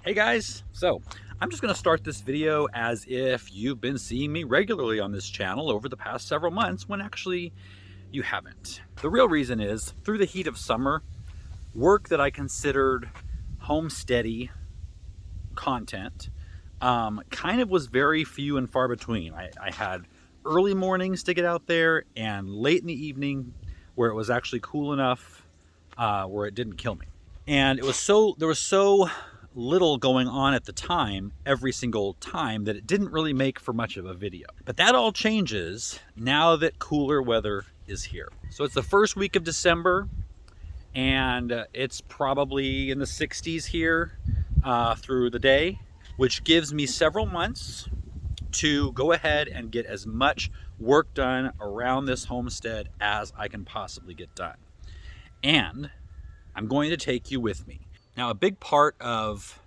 Hey guys, so I'm just going to start this video as if you've been seeing me regularly on this channel over the past several months when actually you haven't. The real reason is through the heat of summer, work that I considered homesteady content kind of was very few and far between. I had early mornings to get out there and late in the evening where it was actually cool enough where it didn't kill me. And there was so little going on at the time, every single time, that it didn't really make for much of a video. But that all changes now that cooler weather is here. So it's the first week of December, and it's probably in the 60s here through the day, which gives me several months to go ahead and get as much work done around this homestead as I can possibly get done. And I'm going to take you with me. Now, a big part of,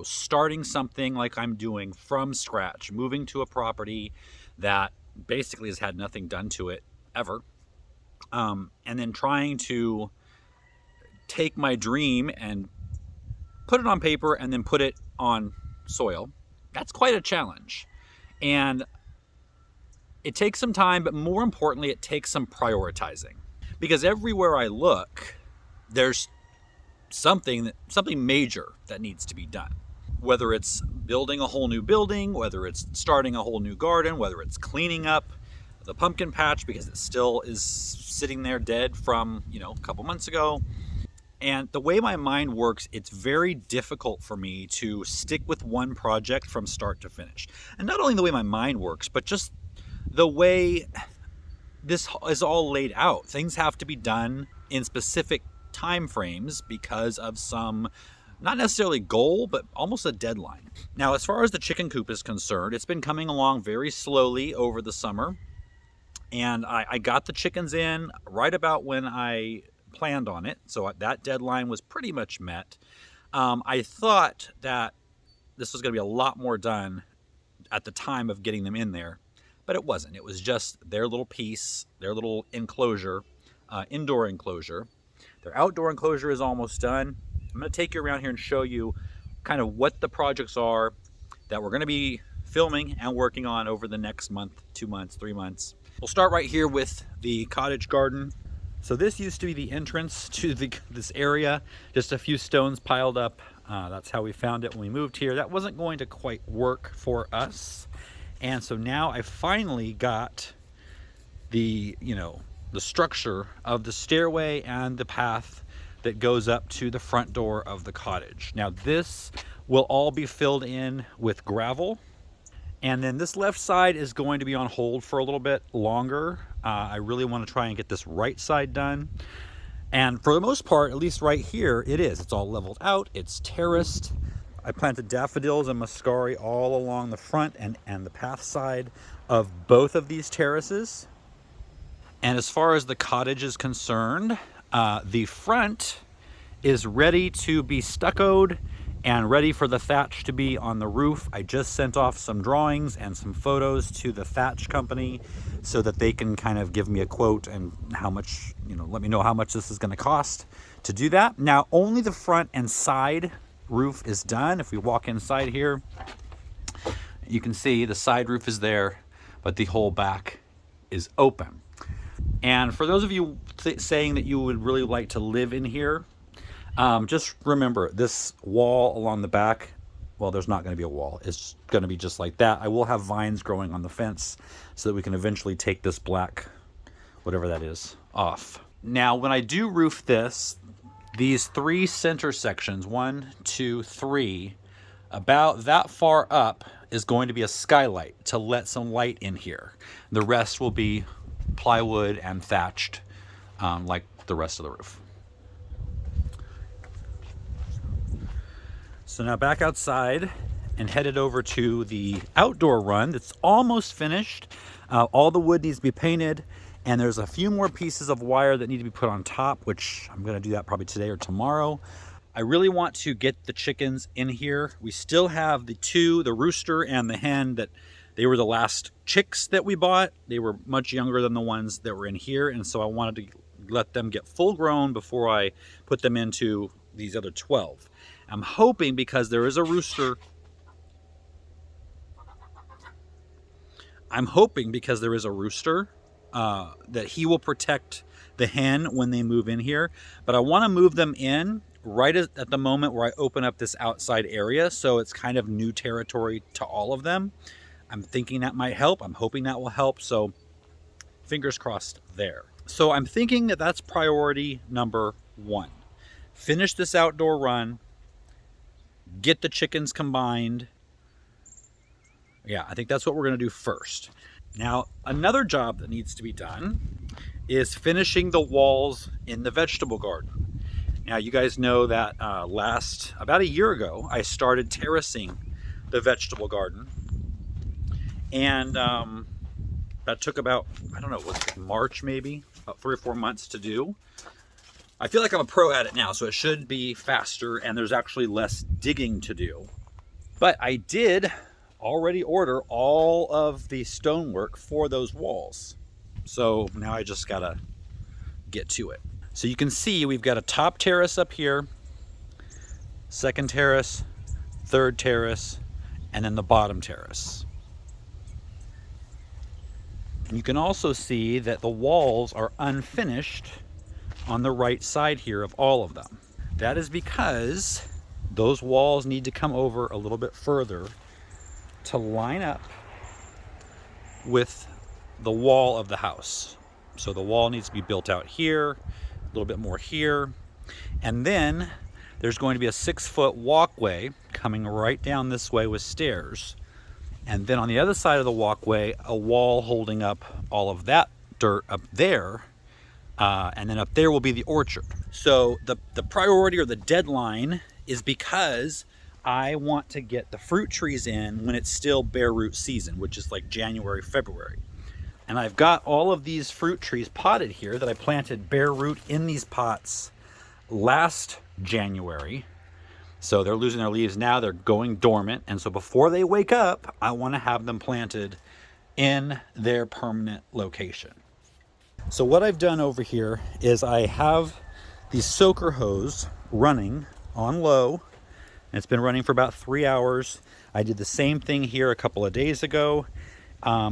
starting something like I'm doing from scratch, moving to a property that basically has had nothing done to it ever, and then trying to take my dream and put it on paper and then put it on soil, that's quite a challenge. And it takes some time, but more importantly, it takes some prioritizing. Because everywhere I look, there's something major that needs to be done. Whether it's building a whole new building, whether it's starting a whole new garden, whether it's cleaning up the pumpkin patch because it still is sitting there dead from, a couple months ago. And the way my mind works, it's very difficult for me to stick with one project from start to finish. And not only the way my mind works, but just the way this is all laid out. Things have to be done in specific time frames because of some, not necessarily goal, but almost a deadline. Now, as far as the chicken coop is concerned, it's been coming along very slowly over the summer. And I got the chickens in right about when I planned on it. So that deadline was pretty much met. I thought that this was going to be a lot more done at the time of getting them in there, but it wasn't. It was just their little piece, their little enclosure, indoor enclosure. Their outdoor enclosure is almost done. I'm going to take you around here and show you kind of what the projects are that we're going to be filming and working on over the next month, 2 months, 3 months. We'll start right here with the cottage garden. So this used to be the entrance to this area, just a few stones piled up. That's how we found it when we moved here. That wasn't going to quite work for us. And so now I finally got the structure of the stairway and the path that goes up to the front door of the cottage. Now this will all be filled in with gravel, and then this left side is going to be on hold for a little bit longer. I really want to try and get this right side done, and for the most part, at least right here, it's all leveled out, it's terraced. I planted daffodils and muscari all along the front and the path side of both of these terraces. And as far as the cottage is concerned, the front is ready to be stuccoed and ready for the thatch to be on the roof. I just sent off some drawings and some photos to the thatch company so that they can kind of give me a quote and how much, let me know how much this is going to cost to do that. Now, only the front and side roof is done. If we walk inside here, you can see the side roof is there, but the whole back is open. And for those of you saying that you would really like to live in here, just remember this wall along the back, well, there's not going to be a wall. It's going to be just like that. I will have vines growing on the fence so that we can eventually take this black, whatever that is, off. Now, when I do roof this, these 3 center sections, 1, 2, 3, about that far up is going to be a skylight to let some light in here. The rest will be plywood and thatched like the rest of the roof. So now back outside and headed over to the outdoor run that's almost finished. All the wood needs to be painted, and there's a few more pieces of wire that need to be put on top, which I'm going to do that probably today or tomorrow. I really want to get the chickens in here. We still have the rooster and the hen that they were the last chicks that we bought. They were much younger than the ones that were in here, and so I wanted to let them get full grown before I put them into these other 12. I'm hoping because there is a rooster. I'm hoping because there is a rooster that he will protect the hen when they move in here. But I want to move them in right at the moment where I open up this outside area, so it's kind of new territory to all of them. I'm thinking that might help. I'm hoping that will help. So fingers crossed there. So I'm thinking that that's priority number one. Finish this outdoor run, get the chickens combined. Yeah, I think that's what we're going to do first. Now, another job that needs to be done is finishing the walls in the vegetable garden. Now, you guys know that about a year ago, I started terracing the vegetable garden. And that took about, I don't know, was it March maybe? About 3 or 4 months to do. I feel like I'm a pro at it now, so it should be faster and there's actually less digging to do. But I did already order all of the stonework for those walls. So now I just gotta get to it. So you can see we've got a top terrace up here, second terrace, third terrace, and then the bottom terrace. And you can also see that the walls are unfinished on the right side here of all of them. That is because those walls need to come over a little bit further to line up with the wall of the house. So the wall needs to be built out here, a little bit more here, and then there's going to be a 6-foot walkway coming right down this way with stairs, and then on the other side of the walkway, a wall holding up all of that dirt up there, and then up there will be the orchard. So the priority or the deadline is because I want to get the fruit trees in when it's still bare root season, which is like January, February. And I've got all of these fruit trees potted here that I planted bare root in these pots last January. So they're losing their leaves now, they're going dormant. And so before they wake up, I want to have them planted in their permanent location. So what I've done over here is I have the soaker hose running on low. It's been running for about 3 hours. I did the same thing here a couple of days ago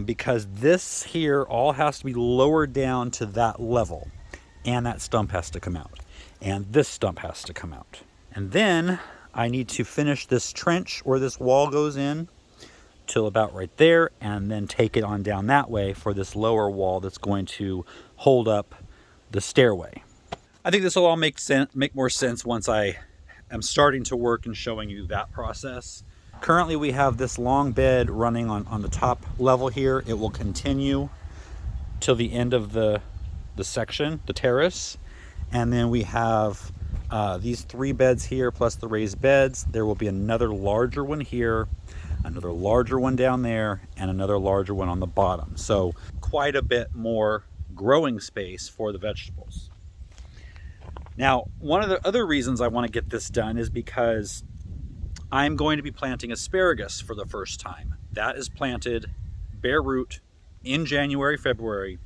because this here all has to be lowered down to that level, and that stump has to come out, and this stump has to come out. And then I need to finish this trench where this wall goes in till about right there, and then take it on down that way for this lower wall that's going to hold up the stairway. I think this will all make more sense once I'm starting to work and showing you that process. Currently we have this long bed running on the top level here. It will continue till the end of the section, the terrace. And then we have these 3 beds here plus the raised beds. There will be another larger one here, another larger one down there, and another larger one on the bottom. So quite a bit more growing space for the vegetables. Now, one of the other reasons I want to get this done is because I'm going to be planting asparagus for the first time. That is planted bare root in January, February,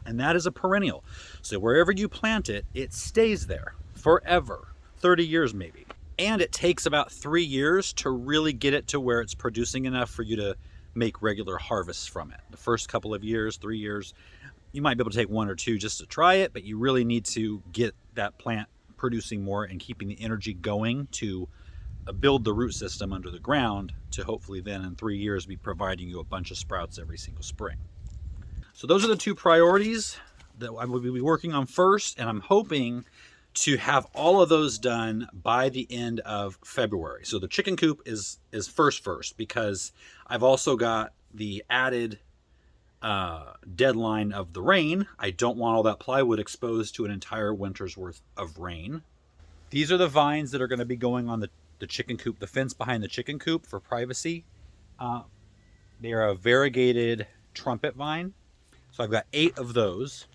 and that is a perennial. So wherever you plant it, it stays there forever, 30 years maybe. And it takes about 3 years to really get it to where it's producing enough for you to make regular harvests from it. The first couple of years, 3 years, you might be able to take 1 or 2 just to try it, but you really need to get that plant producing more and keeping the energy going to build the root system under the ground to hopefully then in 3 years be providing you a bunch of sprouts every single spring. So those are the 2 priorities that I will be working on first, and I'm hoping to have all of those done by the end of February. So the chicken coop is first because I've also got the added deadline of the rain. I don't want all that plywood exposed to an entire winter's worth of rain. These are the vines that are going to be going on the chicken coop, the fence behind the chicken coop for privacy. They are a variegated trumpet vine. So I've got 8 of those.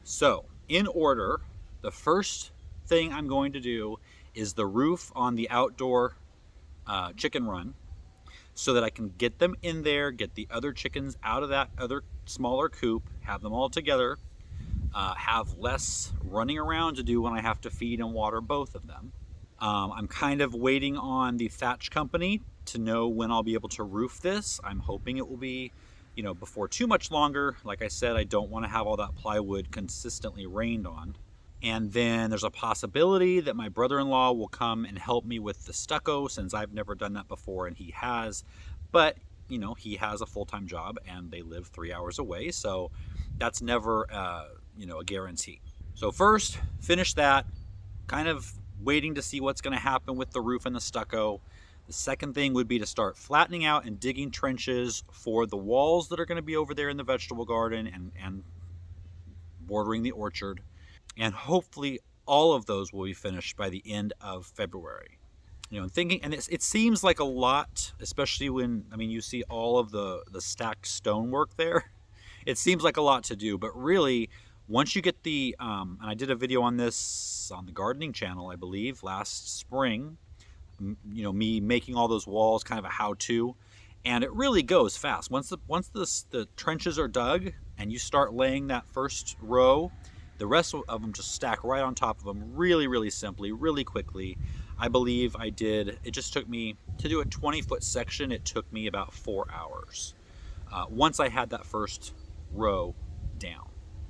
So in order, the first thing I'm going to do is the roof on the outdoor chicken run, so that I can get them in there, get the other chickens out of that other smaller coop, have them all together, have less running around to do when I have to feed and water both of them. I'm kind of waiting on the thatch company to know when I'll be able to roof this. I'm hoping it will be, before too much longer. Like I said, I don't want to have all that plywood consistently rained on. And then there's a possibility that my brother-in-law will come and help me with the stucco, since I've never done that before and he has. But, he has a full-time job and they live 3 hours away. So that's never, a guarantee. So first, finish that, kind of waiting to see what's going to happen with the roof and the stucco. The second thing would be to start flattening out and digging trenches for the walls that are going to be over there in the vegetable garden and bordering the orchard. And hopefully all of those will be finished by the end of February. And it seems like a lot, especially when, you see all of the stacked stonework there. It seems like a lot to do, but really, once you get the, and I did a video on this on the gardening channel, I believe, last spring, me making all those walls, kind of a how-to, and it really goes fast. Once the trenches are dug and you start laying that first row, the rest of them just stack right on top of them really, really simply, really quickly. I believe it just took me, to do a 20-foot section, it took me about 4 hours. Once I had that first row down.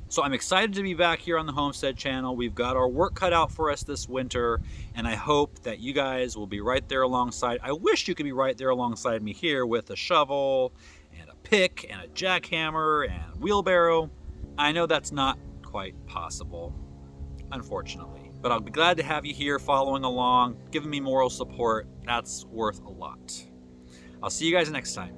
So I'm excited to be back here on the Homestead channel. We've got our work cut out for us this winter, and I hope that you guys will be right there alongside. I wish you could be right there alongside me here with a shovel and a pick and a jackhammer and a wheelbarrow. I know that's not quite possible, unfortunately, but I'll be glad to have you here following along, giving me moral support. That's worth a lot. I'll see you guys next time.